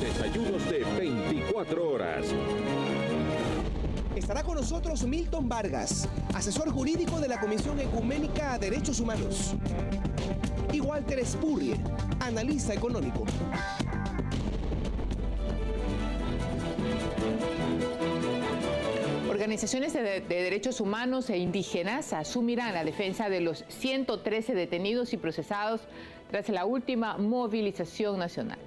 desayunos de 24 horas. Estará con nosotros Milton Vargas, asesor jurídico de la Comisión Ecuménica a Derechos Humanos. Y Walter Spurrier, analista económico. Organizaciones de derechos humanos e indígenas asumirán la defensa de los 113 detenidos y procesados tras la última movilización nacional.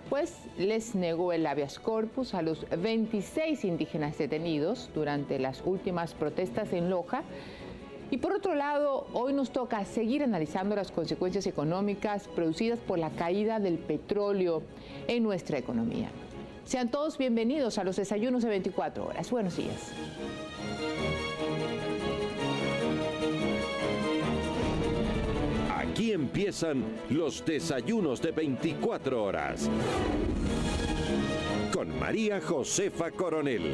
Pues les negó el habeas corpus a los 26 indígenas detenidos durante las últimas protestas en Loja. Y por otro lado, hoy nos toca seguir analizando las consecuencias económicas producidas por la caída del petróleo en nuestra economía. Sean todos bienvenidos a los desayunos de 24 horas. Buenos días. Aquí empiezan los desayunos de 24 horas. Con María Josefa Coronel.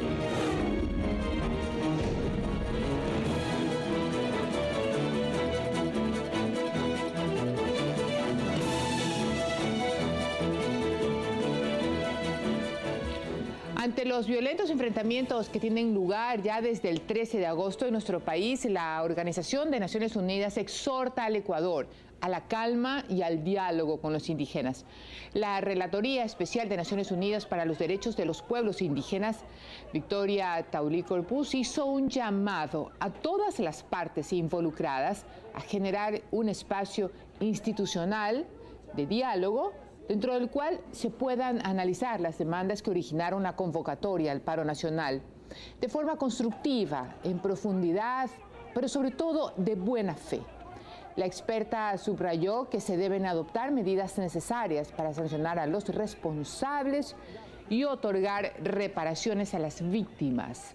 Ante los violentos enfrentamientos que tienen lugar ya desde el 13 de agosto en nuestro país, la Organización de Naciones Unidas exhorta al Ecuador a la calma y al diálogo con los indígenas. La Relatoría Especial de Naciones Unidas para los Derechos de los Pueblos Indígenas, Victoria Taulí Corpus, hizo un llamado a todas las partes involucradas a generar un espacio institucional de diálogo dentro del cual se puedan analizar las demandas que originaron la convocatoria al paro nacional de forma constructiva, en profundidad, pero sobre todo de buena fe. La experta subrayó que se deben adoptar medidas necesarias para sancionar a los responsables y otorgar reparaciones a las víctimas.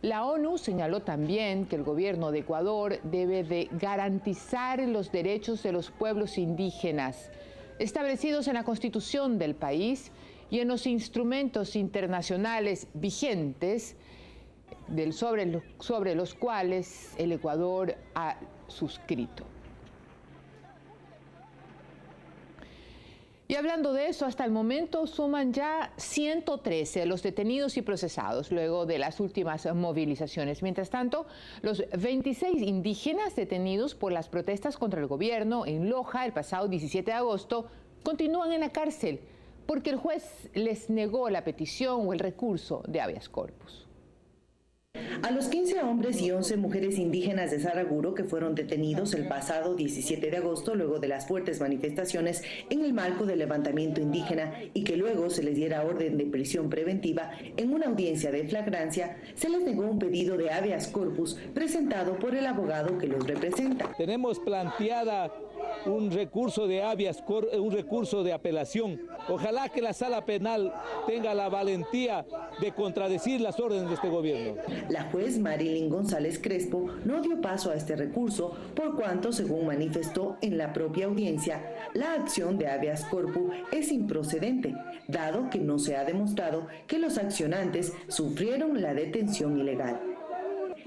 La ONU señaló también que el gobierno de Ecuador debe de garantizar los derechos de los pueblos indígenas establecidos en la Constitución del país y en los instrumentos internacionales vigentes sobre los cuales el Ecuador ha suscrito. Y hablando de eso, hasta el momento suman ya 113 los detenidos y procesados luego de las últimas movilizaciones. Mientras tanto, los 26 indígenas detenidos por las protestas contra el gobierno en Loja el pasado 17 de agosto continúan en la cárcel porque el juez les negó la petición o el recurso de habeas corpus. A los 15 hombres y 11 mujeres indígenas de Saraguro que fueron detenidos el pasado 17 de agosto luego de las fuertes manifestaciones en el marco del levantamiento indígena y que luego se les diera orden de prisión preventiva en una audiencia de flagrancia, se les negó un pedido de habeas corpus presentado por el abogado que los representa. Tenemos planteada un recurso de un recurso de apelación. Ojalá que la sala penal tenga la valentía de contradecir las órdenes de este gobierno. La juez Marilyn González Crespo no dio paso a este recurso por cuanto, según manifestó en la propia audiencia, la acción de habeas corpus es improcedente, dado que no se ha demostrado que los accionantes sufrieron la detención ilegal.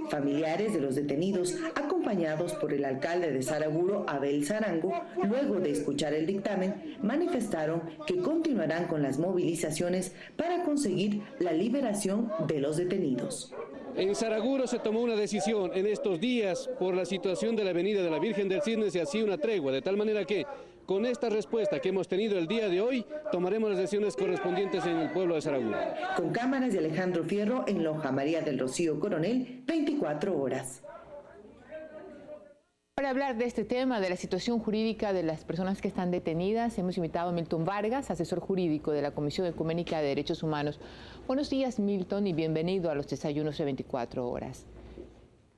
Familiares de los detenidos, acompañados por el alcalde de Saraguro, Abel Sarango, luego de escuchar el dictamen, manifestaron que continuarán con las movilizaciones para conseguir la liberación de los detenidos. En Saraguro se tomó una decisión en estos días por la situación de la avenida de la Virgen del Cisne, se hacía una tregua, de tal manera que con esta respuesta que hemos tenido el día de hoy, tomaremos las decisiones correspondientes en el pueblo de Saraguro. Con cámaras de Alejandro Fierro en Loja, María del Rocío Coronel, 24 horas. Para hablar de este tema, de la situación jurídica de las personas que están detenidas, hemos invitado a Milton Vargas, asesor jurídico de la Comisión Ecuménica de Derechos Humanos. Buenos días, Milton, y bienvenido a los desayunos de 24 horas.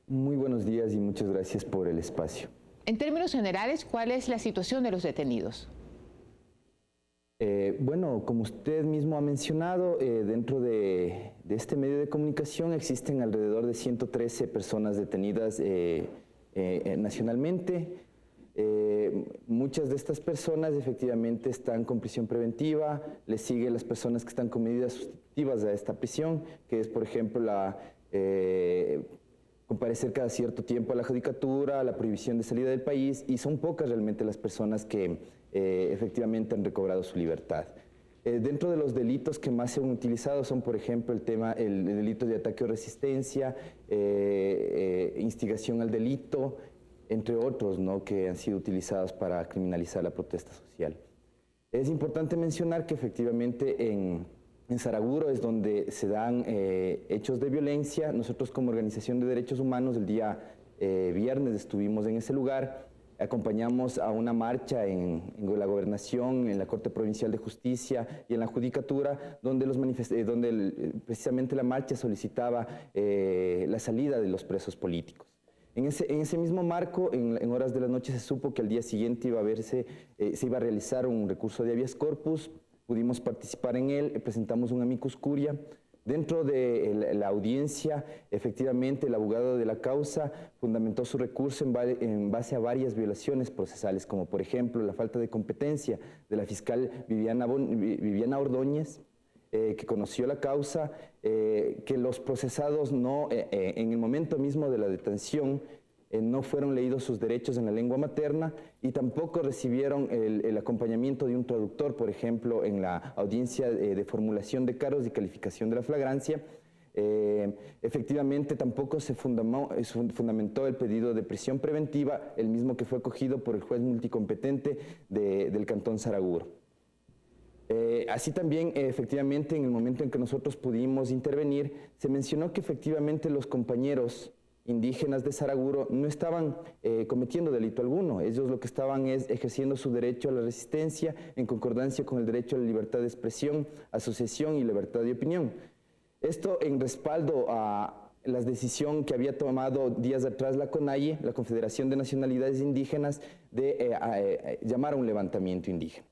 Muy buenos días y muchas gracias por el espacio. En términos generales, ¿cuál es la situación de los detenidos? Bueno, como usted mismo ha mencionado, dentro de este medio de comunicación existen alrededor de 113 personas detenidas nacionalmente. Muchas de estas personas efectivamente están con prisión preventiva, les siguen las personas que están con medidas sustitutivas a esta prisión, que es, por ejemplo, comparecer cada cierto tiempo a la judicatura, la prohibición de salida del país, y son pocas realmente las personas que efectivamente han recobrado su libertad. Dentro de los delitos que más se han utilizado son, por ejemplo, el delito de ataque o resistencia, instigación al delito, entre otros, ¿no?, que han sido utilizados para criminalizar la protesta social. Es importante mencionar que efectivamente en Saraguro es donde se dan hechos de violencia. Nosotros como Organización de Derechos Humanos el día viernes estuvimos en ese lugar, acompañamos a una marcha en la Gobernación, en la Corte Provincial de Justicia y en la Judicatura, donde, precisamente la marcha solicitaba la salida de los presos políticos. En ese mismo marco, en horas de la noche se supo que al día siguiente se iba a realizar un recurso de habeas corpus. Pudimos participar en él, presentamos un amicus curia. Dentro de la audiencia, efectivamente, el abogado de la causa fundamentó su recurso en base a varias violaciones procesales, como por ejemplo la falta de competencia de la fiscal Viviana Ordóñez, que conoció la causa, que los procesados en el momento mismo de la detención no fueron leídos sus derechos en la lengua materna y tampoco recibieron el acompañamiento de un traductor, por ejemplo, en la audiencia de formulación de cargos y calificación de la flagrancia. Efectivamente, tampoco se fundamentó el pedido de prisión preventiva, el mismo que fue acogido por el juez multicompetente del Cantón Saraguro. Así también, efectivamente, en el momento en que nosotros pudimos intervenir, se mencionó que efectivamente los compañeros indígenas de Saraguro no estaban cometiendo delito alguno. Ellos lo que estaban es ejerciendo su derecho a la resistencia en concordancia con el derecho a la libertad de expresión, asociación y libertad de opinión. Esto en respaldo a la decisión que había tomado días atrás la CONAIE, la Confederación de Nacionalidades Indígenas, de llamar a un levantamiento indígena.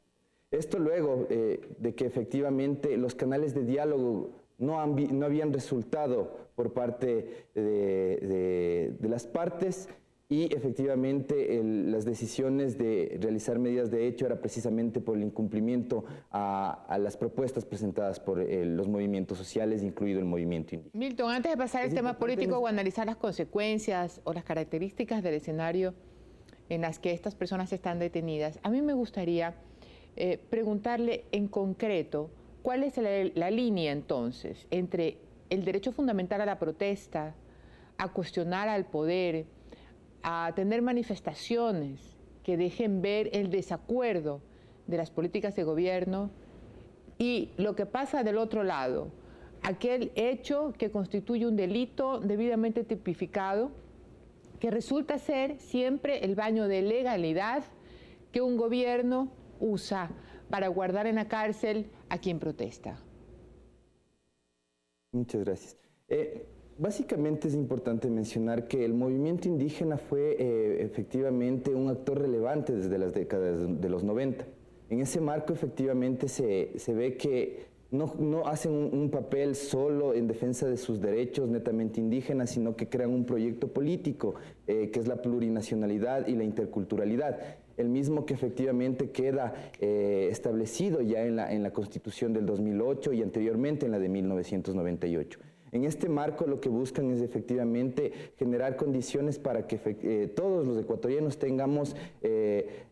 Esto luego de que efectivamente los canales de diálogo no habían resultado por parte de las partes y efectivamente las decisiones de realizar medidas de hecho era precisamente por el incumplimiento a las propuestas presentadas por los movimientos sociales, incluido el movimiento indígena. Milton, antes de pasar al tema político o analizar las consecuencias o las características del escenario en las que estas personas están detenidas, a mí me gustaría preguntarle en concreto cuál es la línea entonces entre el derecho fundamental a la protesta, a cuestionar al poder, a tener manifestaciones que dejen ver el desacuerdo de las políticas de gobierno y lo que pasa del otro lado, aquel hecho que constituye un delito debidamente tipificado, que resulta ser siempre el baño de legalidad que un gobierno usa para guardar en la cárcel a quien protesta. Muchas gracias. Básicamente es importante mencionar que el movimiento indígena fue efectivamente un actor relevante desde las décadas de los 90. En ese marco efectivamente se ve que no hacen un papel solo en defensa de sus derechos netamente indígenas, sino que crean un proyecto político que es la plurinacionalidad y la interculturalidad. El mismo que efectivamente queda establecido ya en la Constitución del 2008 y anteriormente en la de 1998. En este marco lo que buscan es efectivamente generar condiciones para que todos los ecuatorianos tengamos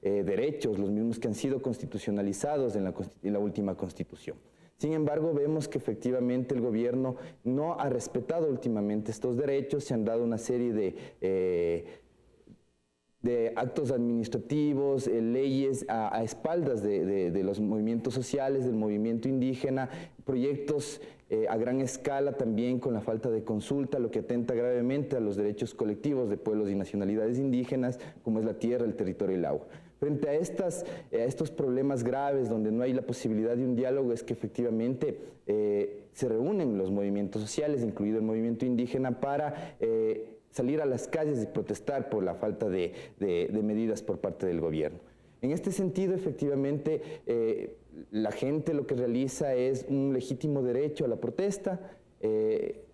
derechos, los mismos que han sido constitucionalizados en la última Constitución. Sin embargo, vemos que efectivamente el gobierno no ha respetado últimamente estos derechos, se han dado una serie de actos administrativos, leyes a espaldas de los movimientos sociales, del movimiento indígena, proyectos a gran escala también con la falta de consulta, lo que atenta gravemente a los derechos colectivos de pueblos y nacionalidades indígenas, como es la tierra, el territorio y el agua. Frente a estos problemas graves donde no hay la posibilidad de un diálogo, es que efectivamente se reúnen los movimientos sociales, incluido el movimiento indígena, para salir a las calles y protestar por la falta de medidas por parte del gobierno. En este sentido, efectivamente, la gente lo que realiza es un legítimo derecho a la protesta,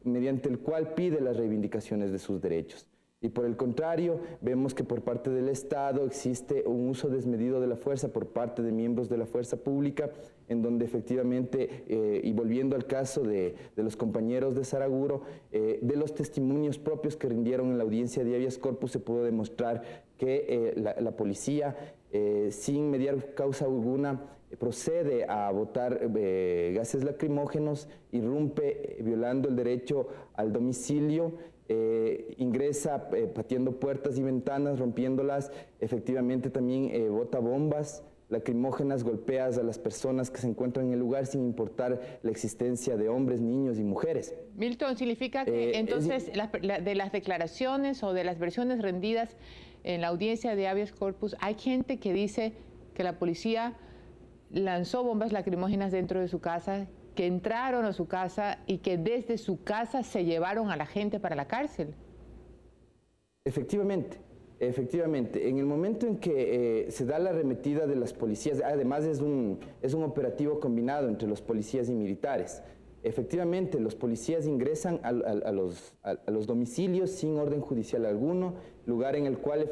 mediante el cual pide las reivindicaciones de sus derechos. Y por el contrario, vemos que por parte del Estado existe un uso desmedido de la fuerza por parte de miembros de la fuerza pública, en donde efectivamente, y volviendo al caso de los compañeros de Saraguro, de los testimonios propios que rindieron en la audiencia de habeas corpus, se pudo demostrar que la policía, sin mediar causa alguna, procede a botar gases lacrimógenos, irrumpe violando el derecho al domicilio, ingresa pateando puertas y ventanas, rompiéndolas, efectivamente también bota bombas lacrimógenas, golpea a las personas que se encuentran en el lugar sin importar la existencia de hombres, niños y mujeres. Milton, ¿significa que entonces de las declaraciones o de las versiones rendidas en la audiencia de habeas corpus, hay gente que dice que la policía lanzó bombas lacrimógenas dentro de su casa, que entraron a su casa y que desde su casa se llevaron a la gente para la cárcel? Efectivamente. Efectivamente, en el momento en que se da la arremetida de las policías, además es un operativo combinado entre los policías y militares. Efectivamente, los policías ingresan a los domicilios sin orden judicial alguno, lugar en el cual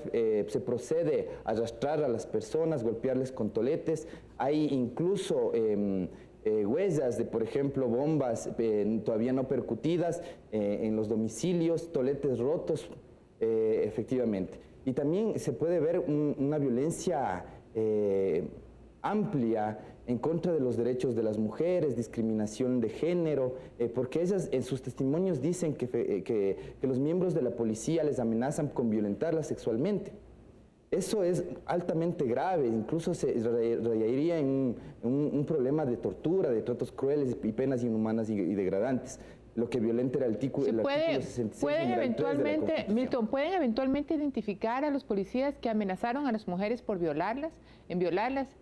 se procede a arrastrar a las personas, golpearles con toletes. Hay incluso huellas de, por ejemplo, bombas todavía no percutidas en los domicilios, toletes rotos, efectivamente. Y también se puede ver una violencia amplia en contra de los derechos de las mujeres, discriminación de género, porque ellas en sus testimonios dicen que los miembros de la policía les amenazan con violentarlas sexualmente. Eso es altamente grave, incluso se rayaría en un problema de tortura, de tratos crueles y penas inhumanas y degradantes. Lo que violenta el artículo 66. ¿Pueden eventualmente, Milton, pueden eventualmente identificar a los policías que amenazaron a las mujeres por violarlas?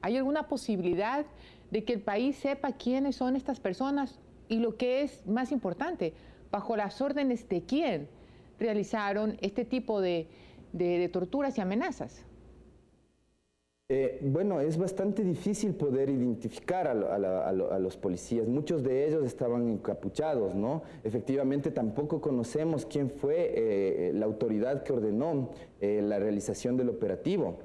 ¿Hay alguna posibilidad de que el país sepa quiénes son estas personas? Y lo que es más importante, ¿bajo las órdenes de quién realizaron este tipo de torturas y amenazas? Bueno, es bastante difícil poder identificar a los policías. Muchos de ellos estaban encapuchados, ¿no? Efectivamente, tampoco conocemos quién fue la autoridad que ordenó la realización del operativo,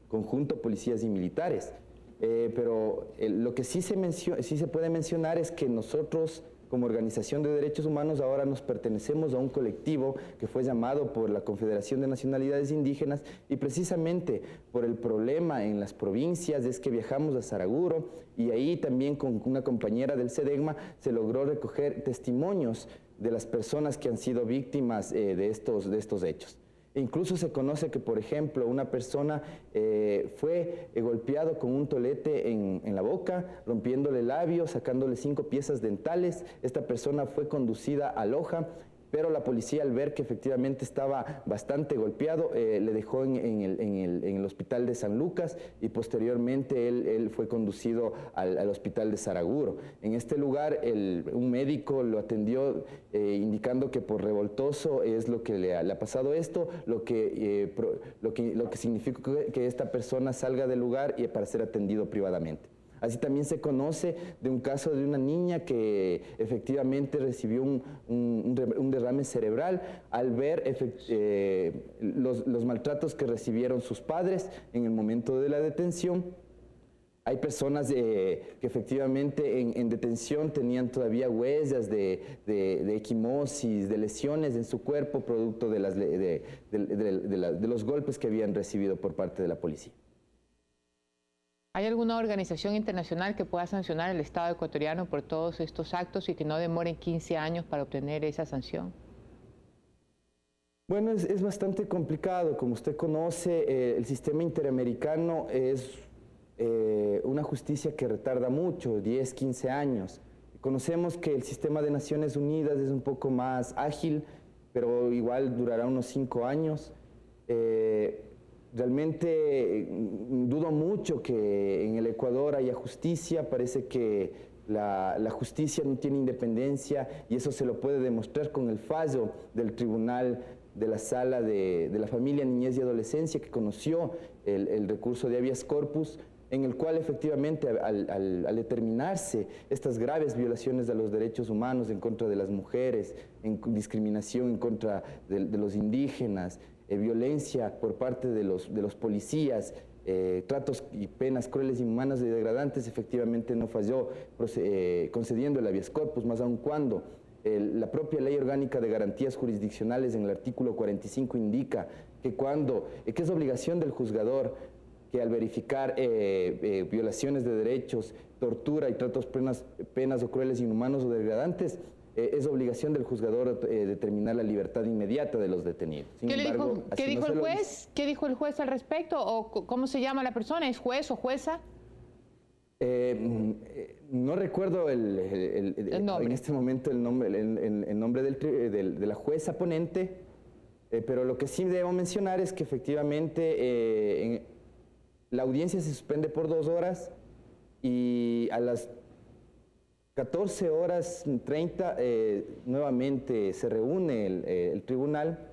conjunto policías y militares. Pero lo que sí se puede mencionar es que nosotros, como Organización de Derechos Humanos, ahora nos pertenecemos a un colectivo que fue llamado por la Confederación de Nacionalidades Indígenas, y precisamente por el problema en las provincias es que viajamos a Saraguro, y ahí también con una compañera del SEDEGMA se logró recoger testimonios de las personas que han sido víctimas de estos hechos. Incluso se conoce que, por ejemplo, una persona fue golpeado con un tolete en la boca, rompiéndole el labio, sacándole 5 piezas dentales. Esta persona fue conducida a Loja, pero la policía, al ver que efectivamente estaba bastante golpeado, le dejó en el hospital de San Lucas, y posteriormente él fue conducido al hospital de Saraguro. En este lugar un médico lo atendió indicando que por revoltoso es lo que le ha pasado esto, lo que significa que esta persona salga del lugar y para ser atendido privadamente. Así también se conoce de un caso de una niña que efectivamente recibió un derrame cerebral al ver los maltratos que recibieron sus padres en el momento de la detención. Hay personas que efectivamente en detención tenían todavía huellas de equimosis, de lesiones en su cuerpo, producto de los golpes que habían recibido por parte de la policía. ¿Hay alguna organización internacional que pueda sancionar al Estado ecuatoriano por todos estos actos y que no demoren 15 años para obtener esa sanción? Bueno, es bastante complicado. Como usted conoce, el sistema interamericano es una justicia que retarda mucho, 10, 15 años. Conocemos que el sistema de Naciones Unidas es un poco más ágil, pero igual durará unos 5 años. Realmente dudo mucho que en el Ecuador haya justicia. Parece que la justicia no tiene independencia, y eso se lo puede demostrar con el fallo del Tribunal de la Sala de la Familia, Niñez y Adolescencia, que conoció el recurso de habeas corpus, en el cual efectivamente al determinarse estas graves violaciones a los derechos humanos en contra de las mujeres, en discriminación en contra de los indígenas, violencia por parte de los policías, tratos y penas crueles, inhumanas y degradantes, efectivamente no falló concediendo el habeas corpus, más aun cuando la propia Ley Orgánica de Garantías Jurisdiccionales en el artículo 45 indica que es obligación del juzgador que al verificar violaciones de derechos, tortura y tratos penas o crueles, inhumanos o degradantes, es obligación del juzgador determinar la libertad inmediata de los detenidos. Sin embargo, ¿Qué dijo el juez? ¿Qué dijo el juez al respecto? ¿O cómo se llama la persona? ¿Es juez o jueza? No recuerdo en este momento el nombre de la jueza ponente, pero lo que sí debo mencionar es que efectivamente la audiencia se suspende por 2 horas y a las 14:30 nuevamente se reúne el tribunal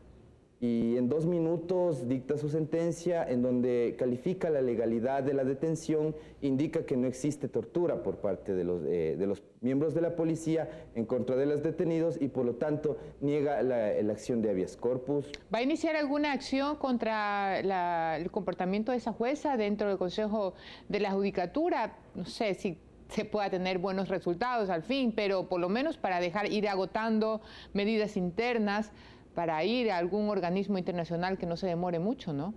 y en 2 minutos dicta su sentencia en donde califica la legalidad de la detención, indica que no existe tortura por parte de los miembros de la policía en contra de los detenidos y por lo tanto niega la acción de habeas corpus. ¿Va a iniciar alguna acción contra el comportamiento de esa jueza dentro del Consejo de la Judicatura? No sé si se pueda tener buenos resultados al fin, pero por lo menos para dejar ir agotando medidas internas, para ir a algún organismo internacional que no se demore mucho, ¿no?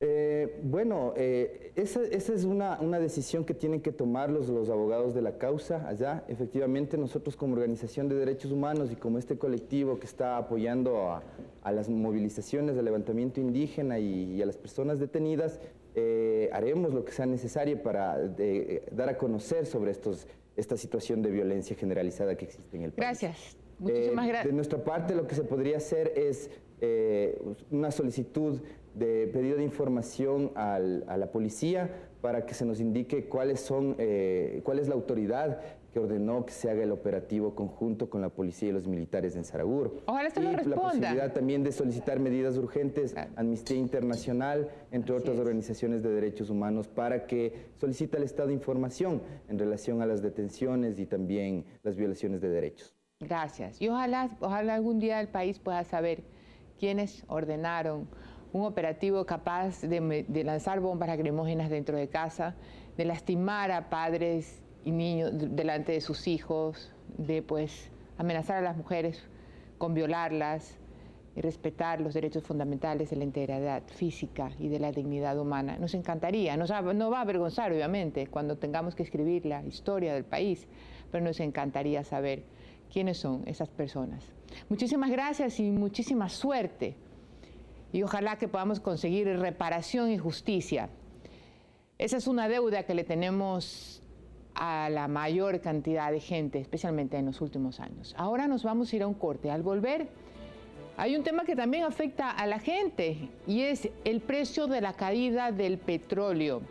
Esa es una decisión que tienen que tomar los abogados de la causa allá. Efectivamente, nosotros como organización de derechos humanos y como este colectivo que está apoyando a las movilizaciones de levantamiento indígena y a las personas detenidas, haremos lo que sea necesario para dar a conocer sobre esta situación de violencia generalizada que existe en el país. Gracias. Muchísimas gracias. De nuestra parte, lo que se podría hacer es una solicitud de pedido de información a la policía para que se nos indique cuál es la autoridad que ordenó que se haga el operativo conjunto con la policía y los militares en Saraguro. Ojalá se lo responda. La posibilidad también de solicitar medidas urgentes, Amnistía Internacional, entre otras organizaciones de derechos humanos, para que solicite al Estado información en relación a las detenciones y también las violaciones de derechos. Gracias. Y ojalá algún día el país pueda saber quiénes ordenaron un operativo capaz de lanzar bombas lacrimógenas dentro de casa, de lastimar a padres y niños delante de sus hijos, de amenazar a las mujeres con violarlas y respetar los derechos fundamentales de la integridad física y de la dignidad humana. Nos encantaría, no va a avergonzar obviamente cuando tengamos que escribir la historia del país, pero nos encantaría saber quiénes son esas personas. Muchísimas gracias y muchísima suerte. Y ojalá que podamos conseguir reparación y justicia. Esa es una deuda que le tenemos a la mayor cantidad de gente, especialmente en los últimos años. Ahora nos vamos a ir a un corte. Al volver, hay un tema que también afecta a la gente y es el precio de la caída del petróleo.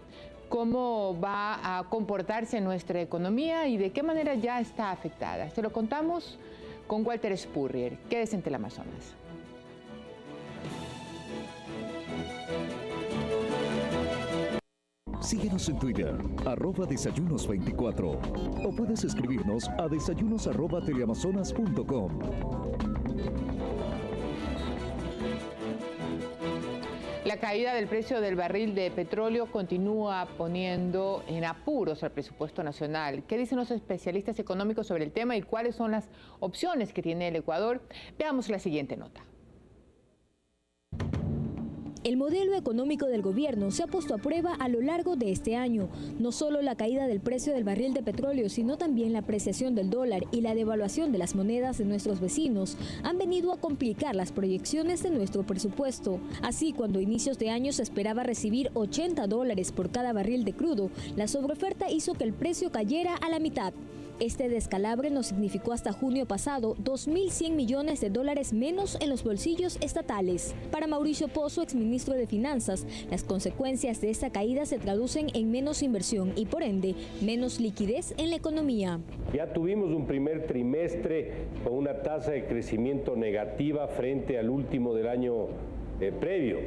Cómo va a comportarse nuestra economía y de qué manera ya está afectada. Se lo contamos con Walter Spurrier. Quédese en Teleamazonas. Síguenos en Twitter, @desayunos24. O puedes escribirnos a desayunos@teleamazonas.com. La caída del precio del barril de petróleo continúa poniendo en apuros al presupuesto nacional. ¿Qué dicen los especialistas económicos sobre el tema y cuáles son las opciones que tiene el Ecuador? Veamos la siguiente nota. El modelo económico del gobierno se ha puesto a prueba a lo largo de este año. No solo la caída del precio del barril de petróleo, sino también la apreciación del dólar y la devaluación de las monedas de nuestros vecinos han venido a complicar las proyecciones de nuestro presupuesto. Así, cuando a inicios de año se esperaba recibir $80 por cada barril de crudo, la sobreoferta hizo que el precio cayera a la mitad. Este descalabre nos significó hasta junio pasado $2.100 millones menos en los bolsillos estatales. Para Mauricio Pozo, exministro de Finanzas, las consecuencias de esta caída se traducen en menos inversión y por ende menos liquidez en la economía. Ya tuvimos un primer trimestre con una tasa de crecimiento negativa frente al último del año previo.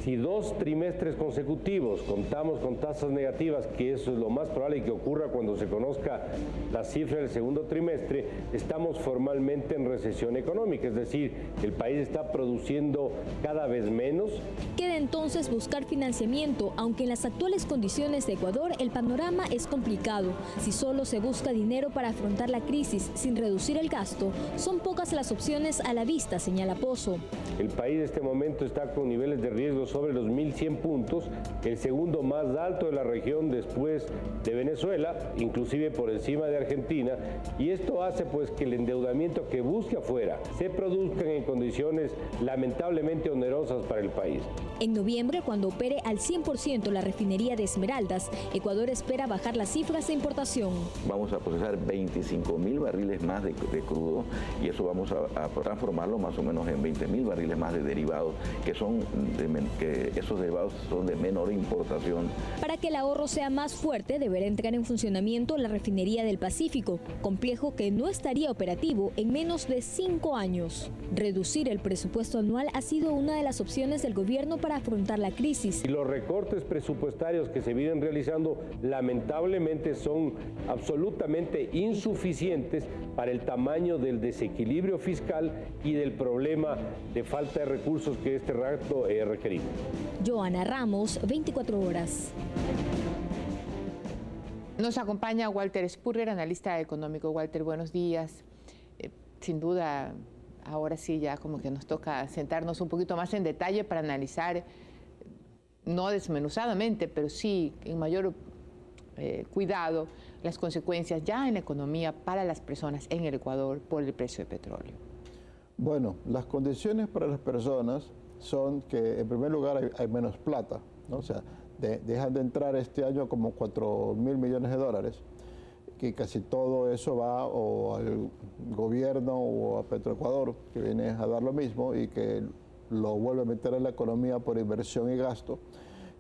Si 2 trimestres consecutivos contamos con tasas negativas, que eso es lo más probable que ocurra cuando se conozca la cifra del segundo trimestre, estamos formalmente en recesión económica, es decir, el país está produciendo cada vez menos. Queda entonces buscar financiamiento, aunque en las actuales condiciones de Ecuador el panorama es complicado. Si solo se busca dinero para afrontar la crisis sin reducir el gasto, son pocas las opciones a la vista, señala Pozo. El país en este momento está con niveles de riesgo sobre los 1.100 puntos, el segundo más alto de la región después de Venezuela, inclusive por encima de Argentina, y esto hace pues que el endeudamiento que busque afuera se produzcan en condiciones lamentablemente onerosas para el país. En noviembre, cuando opere al 100% la refinería de Esmeraldas, Ecuador espera bajar las cifras de importación. Vamos a procesar 25.000 barriles más de crudo y eso vamos a transformarlo más o menos en 20.000 barriles más de derivados, que esos derivados son de menor importación. Para que el ahorro sea más fuerte, deberá entrar en funcionamiento la refinería del Pacífico, complejo que no estaría operativo en menos de 5 años. Reducir el presupuesto anual ha sido una de las opciones del gobierno para afrontar la crisis. Y los recortes presupuestarios que se vienen realizando lamentablemente son absolutamente insuficientes para el tamaño del desequilibrio fiscal y del problema de falta de recursos que este rato requerimos. Joana Ramos, 24 horas. Nos acompaña Walter Spurrier, analista económico. Walter, buenos días. Sin duda, ahora sí ya como que nos toca sentarnos un poquito más en detalle para analizar, no desmenuzadamente, pero sí en mayor cuidado, las consecuencias ya en la economía para las personas en el Ecuador por el precio de petróleo. Bueno, las condiciones para las personas son que en primer lugar hay menos plata, ¿no? O sea, dejan de entrar este año como 4.000 millones de dólares, que casi todo eso va o al gobierno o a Petroecuador, que viene a dar lo mismo y que lo vuelve a meter en la economía por inversión y gasto,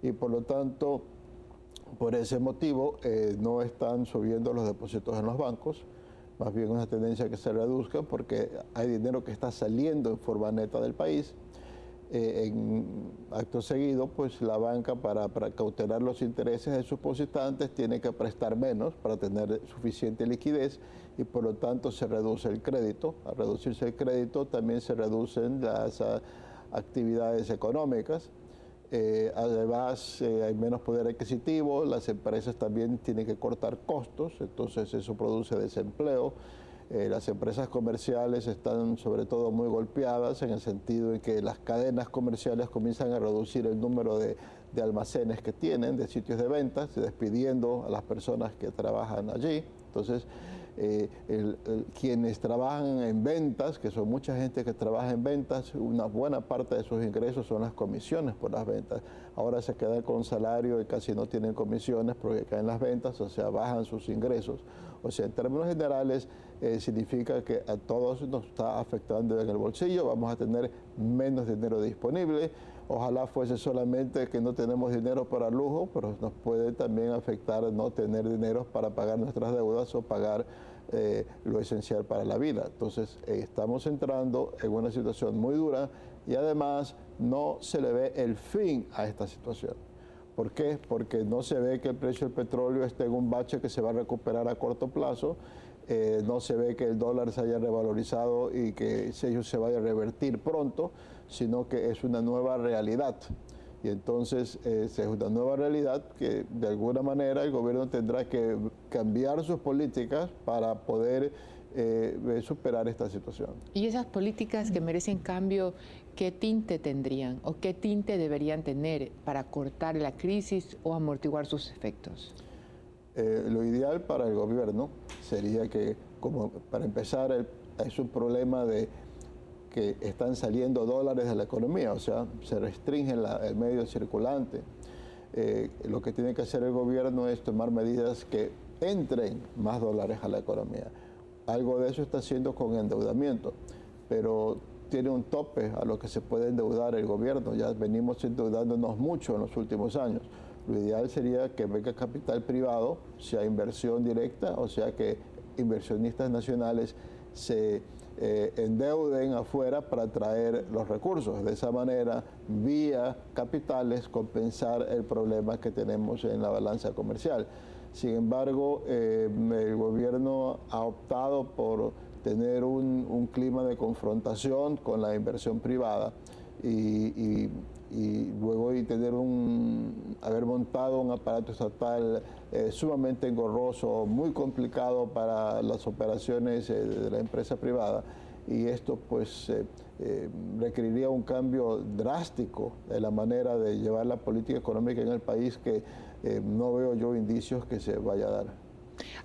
y por lo tanto, por ese motivo, no están subiendo los depósitos en los bancos, más bien una tendencia que se reduzca porque hay dinero que está saliendo en forma neta del país. En acto seguido, pues la banca para cautelar los intereses de sus depositantes tiene que prestar menos para tener suficiente liquidez y por lo tanto se reduce el crédito. Al reducirse el crédito también se reducen las actividades económicas. Además hay menos poder adquisitivo, las empresas también tienen que cortar costos, entonces eso produce desempleo. Las empresas comerciales están sobre todo muy golpeadas en el sentido de que las cadenas comerciales comienzan a reducir el número de almacenes que tienen, de sitios de ventas, despidiendo a las personas que trabajan allí. Entonces, quienes trabajan en ventas, que son mucha gente que trabaja en ventas, una buena parte de sus ingresos son las comisiones por las ventas. Ahora se quedan con salario y casi no tienen comisiones porque caen las ventas, o sea, bajan sus ingresos. O sea, en términos generales, significa que a todos nos está afectando en el bolsillo, vamos a tener menos dinero disponible. Ojalá fuese solamente que no tenemos dinero para lujo, pero nos puede también afectar no tener dinero para pagar nuestras deudas o pagar lo esencial para la vida. Entonces, estamos entrando en una situación muy dura y además no se le ve el fin a esta situación. ¿Por qué? Porque no se ve que el precio del petróleo esté en un bache que se va a recuperar a corto plazo, no se ve que el dólar se haya revalorizado y que ello se vaya a revertir pronto, sino que es una nueva realidad. Y entonces es una nueva realidad que de alguna manera el gobierno tendrá que cambiar sus políticas para poder superar esta situación. ¿Y esas políticas que merecen cambio, qué tinte tendrían o qué tinte deberían tener para cortar la crisis o amortiguar sus efectos? Lo ideal para el gobierno sería que, como para empezar, es un problema de que están saliendo dólares de la economía, o sea, se restringe el medio circulante. Lo que tiene que hacer el gobierno es tomar medidas que entren más dólares a la economía. Algo de eso está haciendo con endeudamiento, pero tiene un tope a lo que se puede endeudar el gobierno. Ya venimos endeudándonos mucho en los últimos años. Lo ideal sería que venga capital privado, sea inversión directa, o sea que inversionistas nacionales se endeuden afuera para traer los recursos. De esa manera, vía capitales, compensar el problema que tenemos en la balanza comercial. Sin embargo, el gobierno ha optado por tener un clima de confrontación con la inversión privada y luego haber montado un aparato estatal sumamente engorroso, muy complicado para las operaciones de la empresa privada. y esto pues requeriría un cambio drástico de la manera de llevar la política económica en el país que no veo yo indicios que se vaya a dar.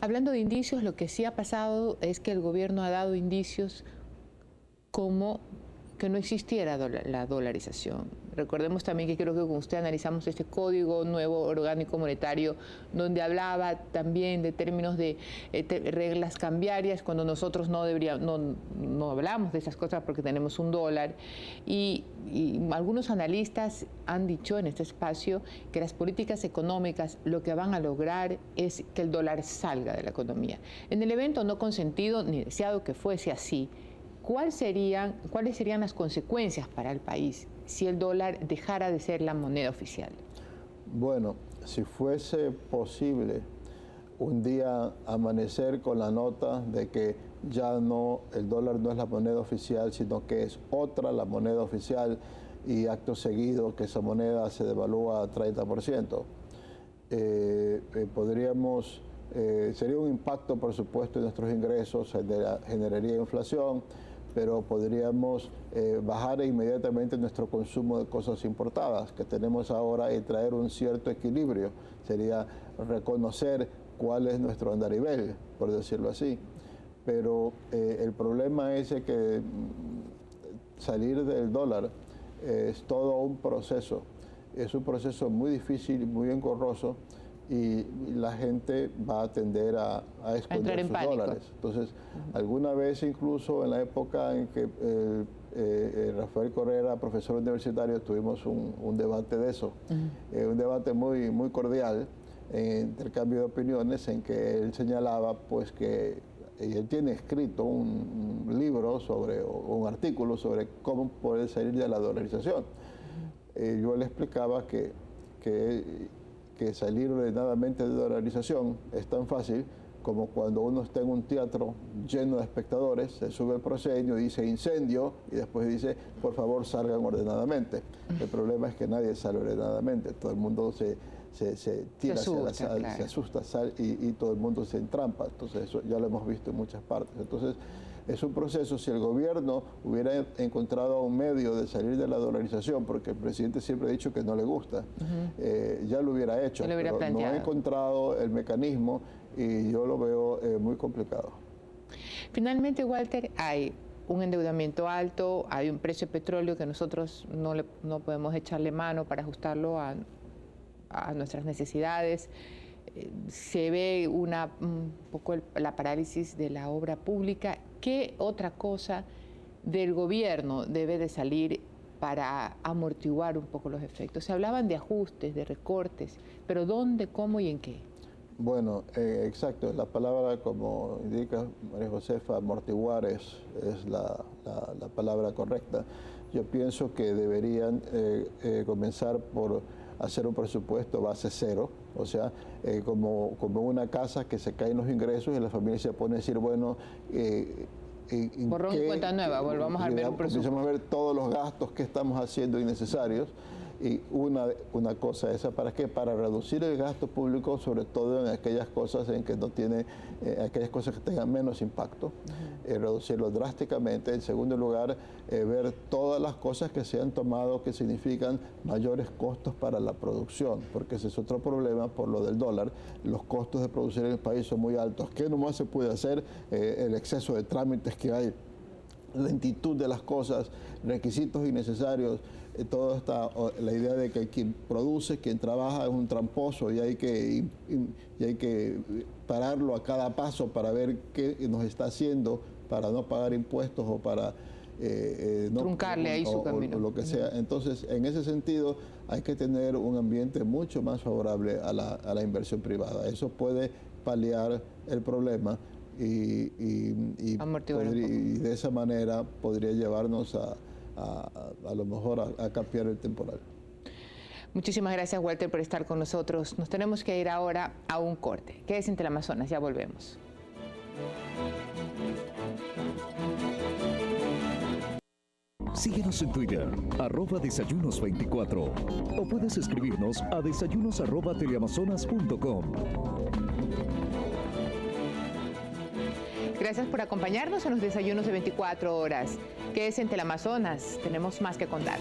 Hablando de indicios, lo que sí ha pasado es que el gobierno ha dado indicios como que no existiera la dolarización. Recordemos también que creo que con usted analizamos este código nuevo orgánico monetario, donde hablaba también de términos de reglas cambiarias, cuando nosotros no hablamos de esas cosas porque tenemos un dólar. Y algunos analistas han dicho en este espacio que las políticas económicas lo que van a lograr es que el dólar salga de la economía. En el evento no consentido ni deseado que fuese así, ¿cuáles serían las consecuencias para el país si el dólar dejara de ser la moneda oficial? Bueno, si fuese posible un día amanecer con la nota de que ya no, el dólar no es la moneda oficial, sino que es otra la moneda oficial y acto seguido que esa moneda se devalúa a 30%, sería un impacto, por supuesto, en nuestros ingresos, generaría inflación, pero podríamos bajar inmediatamente nuestro consumo de cosas importadas que tenemos ahora y traer un cierto equilibrio. Sería reconocer cuál es nuestro andarivel, por decirlo así. Pero el problema es que salir del dólar es todo un proceso. Es un proceso muy difícil, muy engorroso, y la gente va a tender a esconder sus dólares. Entonces, alguna vez incluso en la época en que Rafael Correa era profesor universitario, tuvimos un debate de eso, un debate muy, muy cordial, intercambio de opiniones, en que él señalaba pues que él tiene escrito un libro o un artículo sobre cómo poder salir de la dolarización. Yo le explicaba que salir ordenadamente de dolarización es tan fácil como cuando uno está en un teatro lleno de espectadores, se sube el proscenio, dice incendio y después dice por favor salgan ordenadamente. El problema es que nadie sale ordenadamente, todo el mundo se tira hacia la sal, se asusta y todo el mundo se entrampa. Entonces eso ya lo hemos visto en muchas partes. Entonces es un proceso. Si el gobierno hubiera encontrado un medio de salir de la dolarización, porque el presidente siempre ha dicho que no le gusta, ya lo hubiera hecho, pero no ha encontrado el mecanismo y yo lo veo muy complicado. Finalmente, Walter, hay un endeudamiento alto, hay un precio de petróleo que nosotros no podemos echarle mano para ajustarlo a nuestras necesidades. Se ve un poco la parálisis de la obra pública. ¿Qué otra cosa del gobierno debe de salir para amortiguar un poco los efectos? Se hablaban de ajustes, de recortes, pero ¿dónde, cómo y en qué? Bueno, exacto. La palabra, como indica María Josefa, amortiguar es la palabra correcta. Yo pienso que deberían comenzar por hacer un presupuesto base cero, o sea, como una casa que se caen los ingresos y la familia se pone a decir, bueno, borrón y cuenta nueva, volvamos a ver un presupuesto. Empezamos a ver todos los gastos que estamos haciendo innecesarios. Y una cosa esa, ¿para qué? Para reducir el gasto público, sobre todo en aquellas cosas en que no tiene, aquellas cosas que tengan menos impacto, reducirlo drásticamente. En segundo lugar, ver todas las cosas que se han tomado que significan mayores costos para la producción, porque ese es otro problema por lo del dólar. Los costos de producir en el país son muy altos. ¿Qué nomás se puede hacer? El exceso de trámites que hay, lentitud de las cosas, requisitos innecesarios, la idea de que quien produce, quien trabaja es un tramposo y hay que pararlo a cada paso para ver qué nos está haciendo para no pagar impuestos o para truncarle ahí su camino. O lo que sea. Entonces, en ese sentido, hay que tener un ambiente mucho más favorable a la inversión privada. Eso puede paliar el problema y de esa manera podría llevarnos a lo mejor a cambiar el temporal. Muchísimas gracias, Walter, por estar con nosotros. Nos tenemos que ir ahora a un corte. Quédese en Teleamazonas, ya volvemos. Síguenos en Twitter, @desayunos24, o puedes escribirnos a desayunos@teleamazonas.com. Gracias por acompañarnos en los desayunos de 24 horas. Quédese en Teleamazonas, tenemos más que contar.